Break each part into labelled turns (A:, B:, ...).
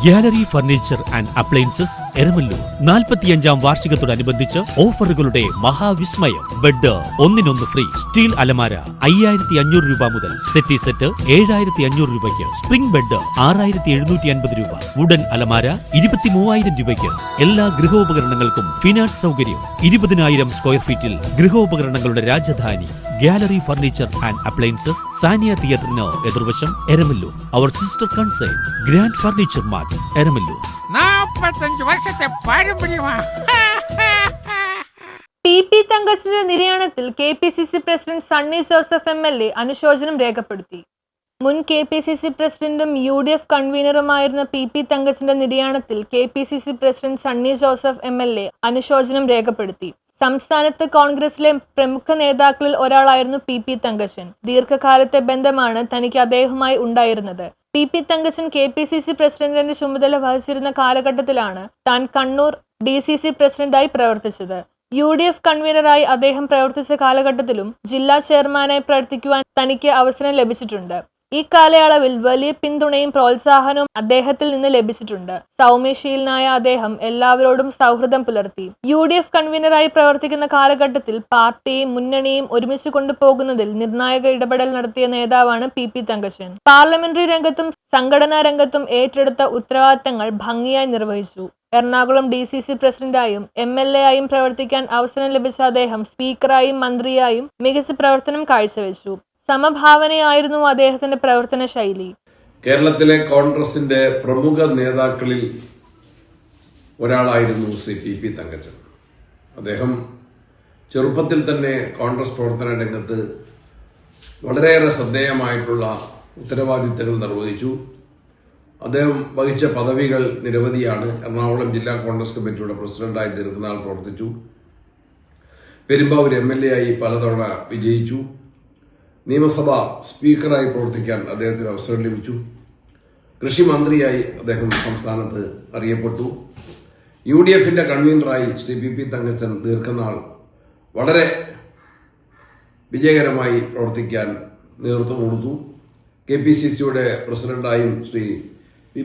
A: Gallery furniture and appliances Eramalloor 45-ാം വാർഷികത്തോടനുബന്ധിച്ച് ഓഫറുകളുടെ മഹാവിസ്മയം. ബെഡ് ഒന്നിനൊന്ന് ഫ്രീ. സ്റ്റീൽ അലമാര 5500 രൂപ മുതൽ. സെറ്റി സെറ്റ് 7500 രൂപയ്ക്ക്. സ്പ്രിംഗ് ബെഡ് 6750 രൂപ. വുഡൻ അലമാര 23000 രൂപയ്ക്ക്. എല്ലാ ഗൃഹോപകരണങ്ങൾക്കും ഫിനാൻസ് സൗകര്യം. 20000 സ്ക്വയർ ഫീറ്റിൽ ഗൃഹോപകരണങ്ങളുടെ Rajadhani gallery furniture and appliances, Saniya തിയേറ്ററിന് എതിർവശം, എരമല്ലൂർ. അവർ sister concern grand furniture mart, Eramalloor.
B: 45 വർഷത്തെ പാരമ്പര്യമാണ്.
C: പി തങ്കച്ചന്റെ നിര്യാണത്തിൽ KPCC president Sunny Joseph MLA അനുശോചനം രേഖപ്പെടുത്തി. മുൻ KPCC പ്രസിഡന്റും UDF കൺവീനറുമായിരുന്ന പി തങ്കച്ചന്റെ നിര്യാണത്തിൽ KPCC president Sunny Joseph MLA അനുശോചനം രേഖപ്പെടുത്തി. സംസ്ഥാനത്ത് കോൺഗ്രസിലെ പ്രമുഖ നേതാക്കളിൽ ഒരാളായിരുന്നു പി തങ്കച്ചൻ. ദീർഘകാലത്തെ ബന്ധമാണ് തനിക്ക് അദ്ദേഹവുമായി ഉണ്ടായിരുന്നത്. പി തങ്കച്ചൻ KPCC പ്രസിഡന്റിന്റെ ചുമതല വഹിച്ചിരുന്ന കാലഘട്ടത്തിലാണ് താൻ കണ്ണൂർ DCC പ്രസിഡന്റായി പ്രവർത്തിച്ചത്. UDF കൺവീനറായി അദ്ദേഹം പ്രവർത്തിച്ച കാലഘട്ടത്തിലും ജില്ലാ ചെയർമാനായി പ്രവർത്തിക്കുവാൻ തനിക്ക് അവസരം ലഭിച്ചിട്ടുണ്ട്. ഈ കാലയളവിൽ വലിയ പിന്തുണയും പ്രോത്സാഹനവും അദ്ദേഹത്തിൽ നിന്ന് ലഭിച്ചിട്ടുണ്ട്. സൗമ്യശീലനായ അദ്ദേഹം എല്ലാവരോടും സൗഹൃദം പുലർത്തി. UDF കൺവീനറായി പ്രവർത്തിക്കുന്ന കാലഘട്ടത്തിൽ പാർട്ടിയും മുന്നണിയും ഒരുമിച്ച് കൊണ്ടുപോകുന്നതിൽ നിർണായക ഇടപെടൽ നടത്തിയ നേതാവാണ് പി തങ്കച്ചൻ. പാർലമെന്ററി രംഗത്തും സംഘടനാ രംഗത്തും ഏറ്റെടുത്ത ഉത്തരവാദിത്തങ്ങൾ ഭംഗിയായി നിർവഹിച്ചു. എറണാകുളം DCC പ്രസിഡന്റായും MLA ആയും പ്രവർത്തിക്കാൻ അവസരം ലഭിച്ച അദ്ദേഹം സ്പീക്കറായും മന്ത്രിയായും മികച്ച പ്രവർത്തനം കാഴ്ചവെച്ചു. സമഭാവനയായിരുന്നു അദ്ദേഹത്തിന്റെ പ്രവർത്തന ശൈലി.
D: കേരളത്തിലെ കോൺഗ്രസിന്റെ പ്രമുഖ നേതാക്കളിൽ ഒരാളായിരുന്നു ശ്രീ പി തങ്കച്ചൻ. അദ്ദേഹം ചെറുപ്പത്തിൽ തന്നെ കോൺഗ്രസ് പ്രവർത്തന രംഗത്ത് വളരെയേറെ ശ്രദ്ധേയമായിട്ടുള്ള ഉത്തരവാദിത്തങ്ങൾ നിർവഹിച്ചു. അദ്ദേഹം വഹിച്ച പദവികൾ നിരവധിയാണ്. എറണാകുളം ജില്ലാ കോൺഗ്രസ് കമ്മിറ്റിയുടെ പ്രസിഡന്റായി ദീർഘനാൾ പ്രവർത്തിച്ചു. പെരുമ്പാവൂർ MLA ആയി പലതവണ വിജയിച്ചു. നിയമസഭ സ്പീക്കറായി പ്രവർത്തിക്കാൻ അദ്ദേഹത്തിന് അവസരം ലഭിച്ചു. കൃഷി മന്ത്രിയായി അദ്ദേഹം സംസ്ഥാനത്ത് അറിയപ്പെട്ടു. UDFന്റെ കൺവീനറായി ശ്രീ പി തങ്കച്ചൻ ദീർഘനാൾ വളരെ വിജയകരമായി പ്രവർത്തിക്കാൻ നേതൃത്വം കൊടുത്തു. KPCCയുടെ പ്രസിഡന്റായും ശ്രീ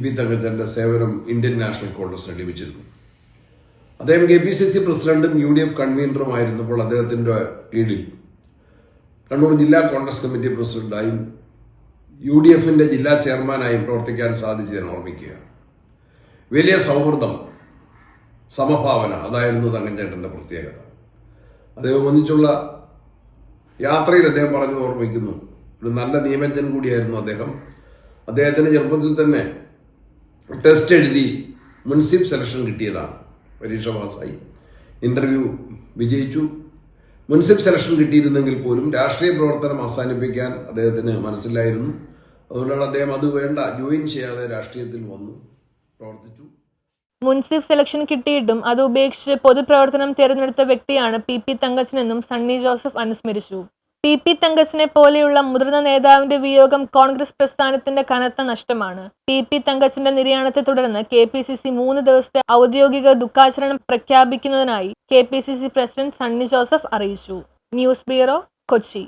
D: പി തങ്കച്ചന്റെ സേവനം ഇന്ത്യൻ നാഷണൽ കോൺഗ്രസിന് ലഭിച്ചിരുന്നു. അദ്ദേഹം KPCC പ്രസിഡന്റും UDF കൺവീനറുമായിരുന്നപ്പോൾ അദ്ദേഹത്തിന്റെ കീഴിൽ കണ്ണൂർ ജില്ലാ കോൺഗ്രസ് കമ്മിറ്റി പ്രസിഡന്റായും UDFന്റെ ജില്ലാ ചെയർമാനായും പ്രവർത്തിക്കാൻ സാധിച്ചു ഞാൻ ഓർമ്മിക്കുകയാണ്. വലിയ സൗഹൃദം, സമഭാവന, അതായിരുന്നു തങ്കച്ചേട്ടന്റെ പ്രത്യേകത. അദ്ദേഹം ഒന്നിച്ചുള്ള യാത്രയിൽ അദ്ദേഹം പറഞ്ഞത് ഓർമ്മിക്കുന്നു. ഒരു നല്ല നിയമജ്ഞൻ കൂടിയായിരുന്നു അദ്ദേഹം. അദ്ദേഹത്തിന് ചെറുപ്പത്തിൽ തന്നെ ടെസ്റ്റ് എഴുതി മുൻസിഫ് സെലക്ഷൻ കിട്ടിയതാണ്. പരീക്ഷ പാസ്സായി, ഇന്റർവ്യൂ വിജയിച്ചു. മുൻസിഫ് സെലക്ഷൻ കിട്ടിയിരുന്നെങ്കിൽ പോലും രാഷ്ട്രീയ പ്രവർത്തനം അവസാനിപ്പിക്കാൻ അദ്ദേഹത്തിന് മനസ്സിലായിരുന്നു. അതുകൊണ്ടാണ് അദ്ദേഹം അത് വേണ്ട, ജോയിൻ ചെയ്യാതെ രാഷ്ട്രീയത്തിൽ വന്നു പ്രവർത്തിച്ചു.
C: മുൻസിഫ് സെലക്ഷൻ കിട്ടിയിട്ടും അത് ഉപേക്ഷിച്ച് പൊതുപ്രവർത്തനം തിരഞ്ഞെടുത്ത വ്യക്തിയാണ് പി തങ്കച്ചനെന്നും സണ്ണി ജോസഫ് അനുസ്മരിച്ചു. പി തങ്കച്ചനെ പോലെയുള്ള മുതിർന്ന നേതാവിന്റെ വിയോഗം കോൺഗ്രസ് പ്രസ്ഥാനത്തിന്റെ കനത്ത നഷ്ടമാണ്. പി തങ്കച്ചന്റെ നിര്യാണത്തെ തുടർന്ന് KPCC 3 ദിവസത്തെ ഔദ്യോഗിക ദുഃഖാചരണം പ്രഖ്യാപിക്കുന്നതിനായി KPCC പ്രസിഡന്റ് സണ്ണി ജോസഫ് അറിയിച്ചു. News bureau, Kochi.